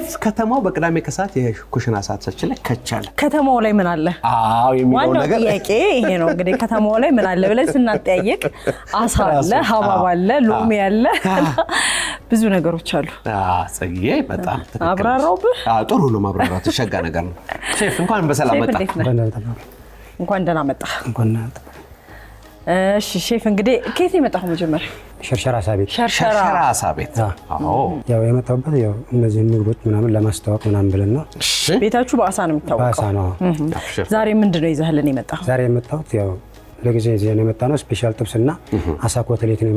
ሼፍ ከተማው በቅዳሜ ከሰዓት የኩሽና ሰዓታችን ላይ ከቻለ ከተማው ላይ ምን አለ የሚለው ነገር ጥያቄ ይሄ ነው እንግዲህ ከተማው ላይ ምን አለ ብለን ስናጠያየቅ አሳ አለ ሀባብ አለ ሎሚ አለ ብዙ ነገሮች አሉ ጽጌ በጣም አብራራውብህ ጥሩ ነው ማብራራት ሸጋ ነገር ነው ሼፍ እንኳን በሰላም መጣ እንኳን ደህና መጣ እሺ ሼፍ እንግዲህ ከየት የመጣው መጀመሪያ ሸርሸራ ሳቤት ያው የመጣሁበት ያው እነዚህ ምግቦች ምናምን ለማስተዋወቅ ምናምን ብለን ነው ቤታችሁ በአሳ ነው የሚታወቀው በአሳ ነው ዛሬ ምንድነው ይዘህልን የመጣው ዛሬ የመጣሁት ያው ለጊዜ እዚህ ነው የመጣነው ስፔሻል ጥብስና አሳ ኮተሌት ነው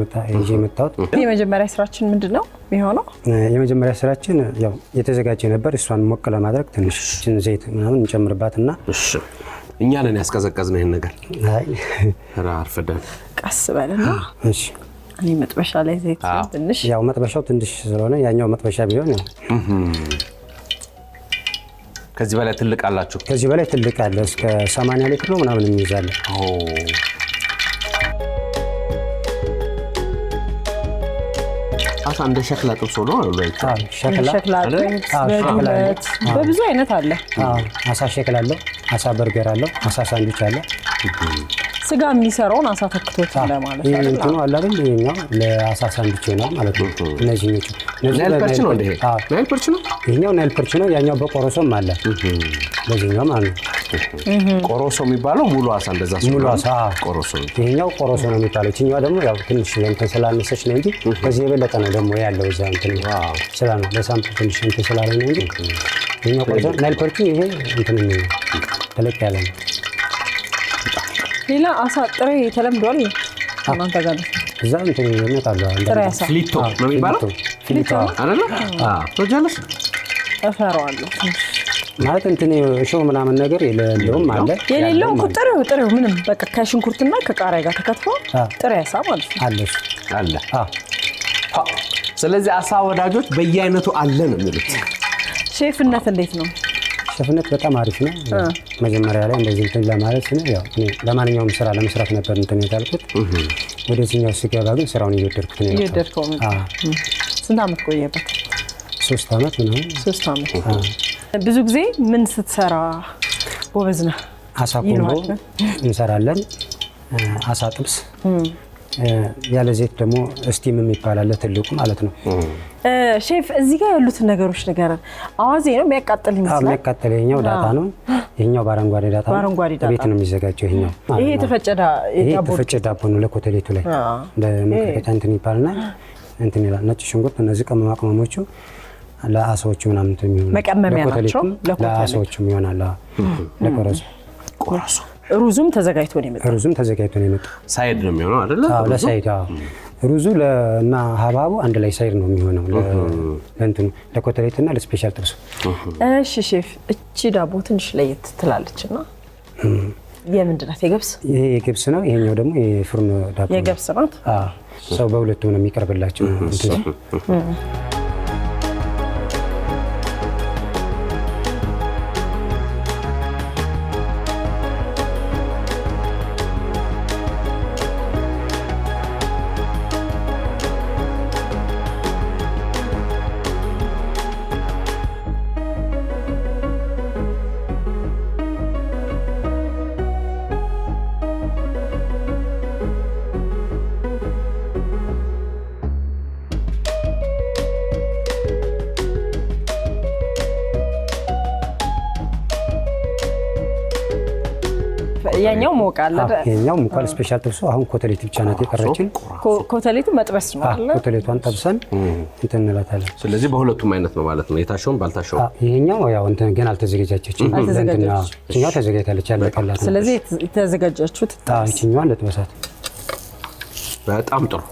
የመጣሁት የመጀመሪያ ስራችን ምንድነው የሚሆነው የመጀመሪያ ስራችን ያው የተዘጋጀ ነበር እሷን ሞቅ ለማድረግ ትንሽ ዘይት ምናምን እንጨምርባትና እሺ እኛ ነን ያስቀዘቀዝነው ይሄን ነገር አይ አርፈዳን ቀስ በልና እሺ እኔ መጥበሻ ላይ ዘይት ትንሽ ያው መጥበሻው ትንሽ ስለሆነ ያኛው መጥበሻ ቢሆን ነው ከዚህ በላይ ትልቅ አላችሁ ከዚህ በላይ ትልቅ አለ እስከ 80 ሊትር ነው ምናምን የሚይዛል አሳ እንደ ሸክላ ጥብስ ነው ማለት ሸክላ በብዙ አይነት አለ አሳ ሸክላ አለ አሳ በርገር አለ አሳ ሳንድዊች አለ ስጋ የሚሰራውን አሳ ተክቶት ለማለት አይደል እንትኑ አለ አይደል ይሄኛው ለአሳ ሳንድዊች ነው ማለት ነው እነዚህኞቹ ናይል ፐርች ነው እንዴ ናይል ፐርች ነው ይሄኛው ናይል ፐርች ነው ያኛው በቆሮሶም አለ ለዚህኛው ማለት ነው ቆሮሶ የሚባለው ሙሉ አሳ እንደዛ ሙሉ አሳ ቆሮሶ ይሄኛው ቆሮሶ ነው የሚባለው እኛው ደግሞ ያው ትንሽ እንትን ስላነሰች ነው እንጂ ከዚህ የበለጠ ነው ደግሞ ያለው እዛ እንትን ስላ ነው ለሳምፕል ትንሽ እንትን ስላለ ነው እንጂ ይሄኛው ቆሮሶ ናይል ፐርች ይሄ እንትን ነው ተለቅ ያለ ነው ሌላ አሳ ጥሬ ተለምዷል እናንተ ጋር እዛ እንትን ይመጣል ጥሬ አሳ ፍሊቶ ነው የሚባለው ፍሊቶ አይደል ወጃለሽ አፈራዋለሁ ማለት እንትን ሾው ምናምን ነገር የሌለውም አለ የሌለው ጥሬው ምንም በቃ ከሽንኩርትና ከቃሪያ ጋር ተከትፎ ጥሬ አሳ ማለት ነው አለ ስለዚህ አሳ ወዳጆች በየአይነቱ አለ ነው የሚሉት ሼፍነት እንዴት ነው ሼፍነት በጣም አሪፍ ነው መጀመሪያ ላይ እንደዚህ እንትን ለማለት ነው ያው እኔ ለማንኛውም ስራ ለመስራት ነበር እንትን የታልኩት ወደዚህኛው ሲገባ ግን ስራውን እየወደድኩት ነው እየወደድከው ነው ስንት አመት ቆየበት 3 አመት ነው 3 አመት ብዙ ጊዜ ምን ስትሰራ ጎበዝ ነህ አሳ ኮምቦ እንሰራለን አሳ ጥብስ ያለ ዘይት ደግሞ ስቲም የሚባል ትልቁ ማለት ነው ሼፍ እዚህ ጋር ያሉት ነገሮች ነገር አዋዜ ነው የሚያቃጥል ይመስላል የሚያቃጥል ይሄኛው ዳታ ነው ይሄኛው ባረንጓዴ ዳታ ቤት ነው የሚዘጋጀው ይሄኛው ይሄ የተፈጨ ዳቦ ነው ለኮተሌቱ ላይ ለመከከታ እንትን ይባልና እንትን ይላል ነጭ ሽንኩርት እነዚህ ቅመማ ቅመሞቹ ለአሳዎቹ ምናምን እንትን የሚሆኑ መቀመሚያ ናቸው ለአሳዎቹ ይሆናል ለቆሮሶ ሩዙም ተዘጋጅቶ ነው የመጣው ሳይድ ነው የሚሆነው አይደል አዎ ለሳይድ ሩዙ ለና ሀባቡ አንድ ላይ ሳይድ ነው የሚሆነው ለእንትን ለኮተሌትና ለስፔሻል ጥብስ እሺ ሼፍ እቺ ዳቦ ትንሽ ለየት ትላለችና የምንድን ናት የገብስ ይሄ የገብስ ነው ይሄኛው ደግሞ የፍርኖ ዳቦ የገብስ ናት ሰው በሁለቱም ነው የሚቀርብላቸው እንትን ያኛው ሞቃለ ያኛው ሞቃለ ስፔሻል ጥብሱ አሁን ኮተሌት ብቻ ናት የቀረችን ኮተሌቱ መጥበስ ነው አይደል ኮተሌቷን ጠብሰን እንትን እንላታለን ስለዚህ በሁለቱም አይነት ነው ማለት ነው የታሸውን ባልታሸው ይሄኛው ያው እንትን ገና አልተዘጋጀችም እንትና እኛው ተዘጋጅታለች ያለቀላት ስለዚህ ተዘጋጃችሁት እኛው ለጥበሳት በጣም ጥሩ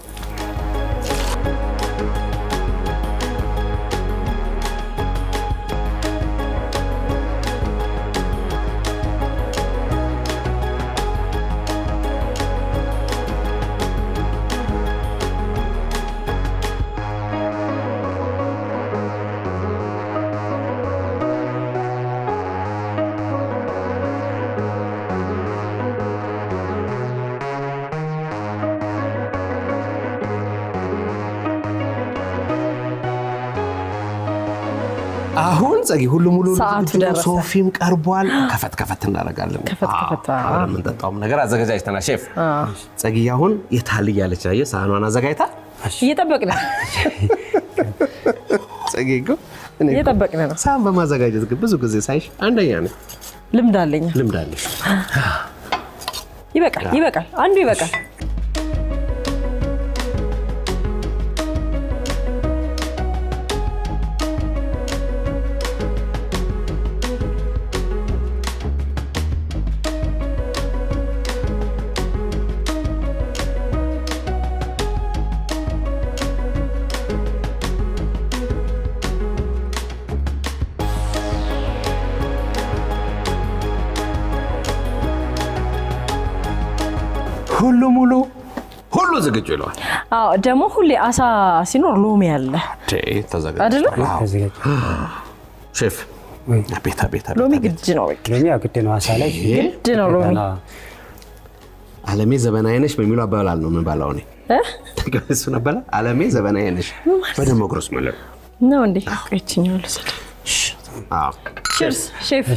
አሁን ጸጊ ሁሉ ሙሉ ሰዓቱ ደረሰ። ሶፊም ቀርቧል። ከፈት እናደርጋለን። ከፈት አሁን የምንጠጣውም ነገር አዘጋጅተናል ሼፍ። ጸጊ አሁን የታል እያለች አየህ ሳህኗን አዘጋጅታ እየጠበቅን ጸጊ እኮ እየጠበቅን ነው። ሳህን በማዘጋጀት ግን ብዙ ጊዜ ሳይሽ አንደኛ ነኝ። ልምድ አለኝ። ይበቃል። አንዱ ይበቃል። ሁሉ ዝግጁ ይለዋል። አዎ ደግሞ ሁሌ አሳ ሲኖር ሎሚ አለ አይደል? ሼፍ ቤታ ሎሚ ግድ ነው። ሎሚ ግድ ነው። አሳ ላይ ግድ ነው ሎሚ። አለሜ ዘበናዊ ነሽ በሚሉ አባባል ነው የምንባለው እኔ እሱ ነበር። አለሜ ዘበናዊ ነሽ በደሞ ግሮስ ማለት ነው እንዴ? እቺኛው ለሰደ ቺርስ ሼፍ።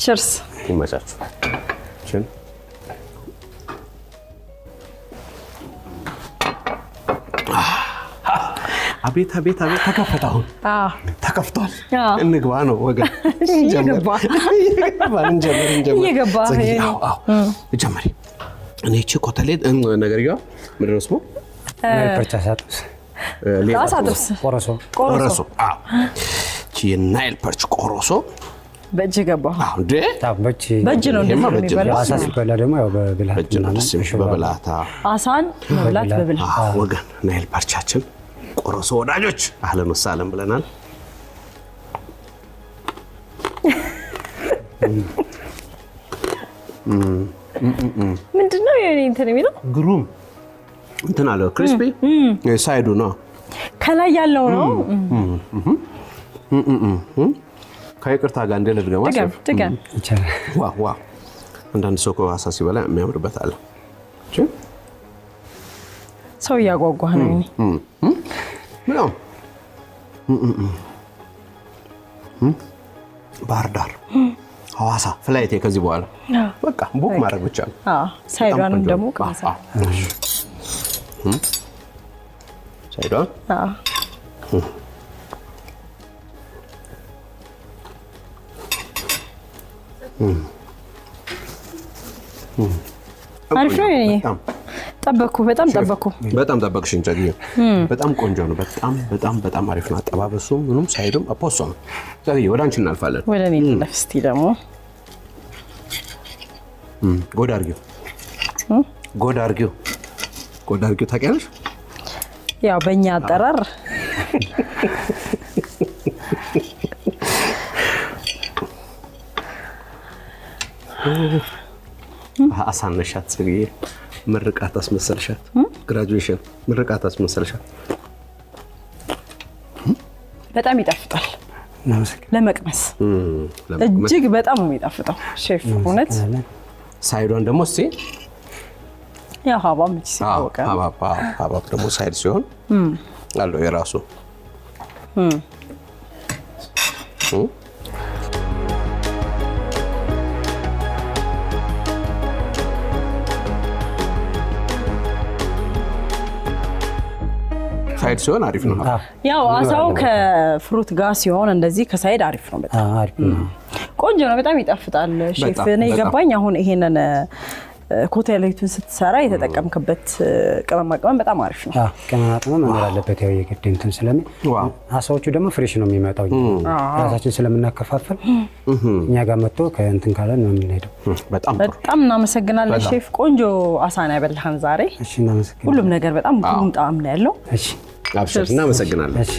ቺርስ ይመቻችሁ። አቤት ተከፈተ። አሁን ተከፍቷል። እንግባ ነው ወገን። እየገባ ጀመሪ። እኔ እቺ ኮተሌት ነገርየው ምንድን ነው ስሙ? አሳ ጥብስ ቆሮሶ። እቺ የናይል ፐርች ቆሮሶ በእጅ ገባ። በእጅ ነው እንደሚበላው። አሳ ሲበላ ደግሞ ያው በብልሃት አሳን መብላት በብልሃት። ወገን ናይል ፐርቻችን ቆሮሶ ወዳጆች አህለን ወሰህለን ብለናል። ምንድነው የኔ እንትን የሚለው? ግሩም እንትን አለ ክሪስፒ ሳይዱ ነው ከላይ ያለው ነው። ከይቅርታ ጋር እንደ ልድገማ ድገም ይቻላል። ዋው አንዳንድ ሰው አሳ ሲበላ የሚያምርበት አለ። ሰው ያጓጓህ ነው እኔ ምንም ባህር ዳር ሐዋሳ ፍላይት ከዚህ በኋላ በቃ ቡክ ማድረግ ብቻ ነው። ሳይዷንም ደግሞ ቀምሳ ሳይዷን አሪፍ ነው። እኔ በጣም ጠበቅሽኝ ጨግዬ። በጣም ቆንጆ ነው። በጣም አሪፍ ነው። አጠባበሱ ምንም ሳይዱም አፖሶ ነው። ጨግዬ ወደ አንቺ እናልፋለን። ወደ እኔ ልለፍ እስቲ ደግሞ ጎዳ አድርጊው ታውቂያለሽ? ያው በእኛ አጠራር አሳነሻት ጨግዬ። ምርቃት አስመሰልሻት። ግራጁዌሽን ምርቃት አስመሰልሻት። በጣም ይጣፍጣል። ለመቅመስ እጅግ በጣም ነው የሚጣፍጠው ሼፍ እውነት። ሳይዷን ደግሞ እስቲ ያው ሀባብ ምች ሲወቀ ሀባብ ደግሞ ሳይድ ሲሆን አለው የራሱ ሳይድ ሲሆን አሪፍ ነው። ያው አሳው ከፍሩት ጋር ሲሆን እንደዚህ ከሳይድ አሪፍ ነው። በጣም አሪፍ ነው። ቆንጆ ነው። በጣም ይጣፍጣል ሼፍ። እኔ ገባኝ አሁን ይሄንን ኮቴሌቱን ስትሰራ የተጠቀምክበት ቅመማ ቅመም በጣም አሪፍ ነው። ቅመማ ቅመም መኖር አለበት። ያው የግድ እንትን ስለምን አሳዎቹ ደግሞ ፍሬሽ ነው የሚመጣው። ራሳችን ስለምናከፋፍል እኛ ጋር መጥቶ ከእንትን ካለን ነው የምንሄደው። በጣም እናመሰግናለን ሼፍ። ቆንጆ አሳ ነው ያበላህን ዛሬ። እሺ እናመሰግናለን። ሁሉም ነገር በጣም ግሩም ጣዕም ነው ያለው። እሺ አብሽር። እናመሰግናለን። እሺ